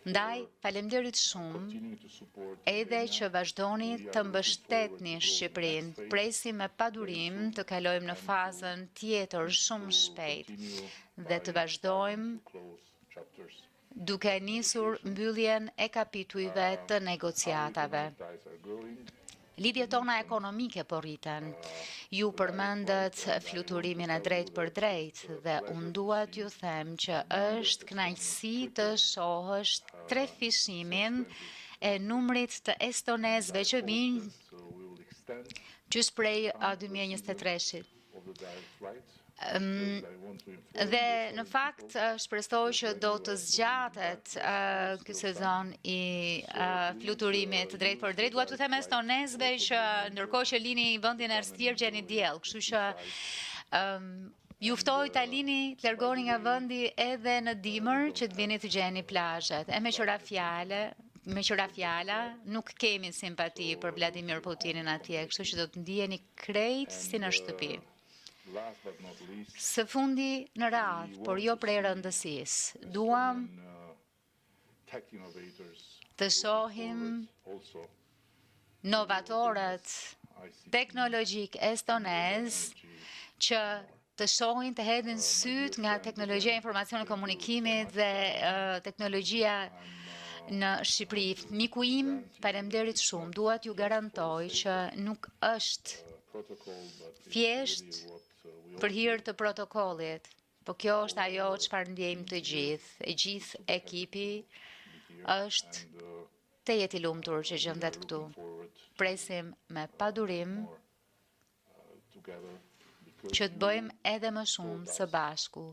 Ndaj, faleminderit shumë edhe që vazhdoni të mbështetni Shqipërinë. Presim me padurim të kalojmë në fazën tjetër shumë shpejt dhe të vazhdojmë duke nisur mbylljen e kapitujve të negociatave. Lidhjet tona ekonomike po rriten. Ju përmendët fluturimin e drejtë për drejtë dhe unë dua t'ju them që është kënaqësi të shohësh trefishimin e numrit të estonezëve që vinë gjys prej 2023-shit. Dhe në fakt shpresoj që do të zgjatet ky sezon i fluturimit drejt për drejt. Dua t'u them estonezëve që ndërkohë që lini vendin e Erstier gjeni diell, kështu që ju ftoj ta lini, të largoni nga vendi edhe në dimër që të vini të gjeni plazhet. E me qëra fjala, nuk kemi simpati për Vladimir Putinin atje, kështu që do të ndiheni krejt si në shtëpi. Së fundi në radhë, por jo prej rëndësisë, duam të shohim novatorët teknologjik estonez që të shohin të hedhin syt nga teknologjia e informacionit dhe komunikimit dhe teknologjia në Shqipëri. Miku im, faleminderit shumë, dua t'ju garantoj që nuk është thjesht për hir të protokollit, po kjo është ajo çfarë ndjejmë të gjithë. E gjithë ekipi është të jetë i lumtur që gjendet këtu. Presim me padurim që të bëjmë edhe më shumë së bashku.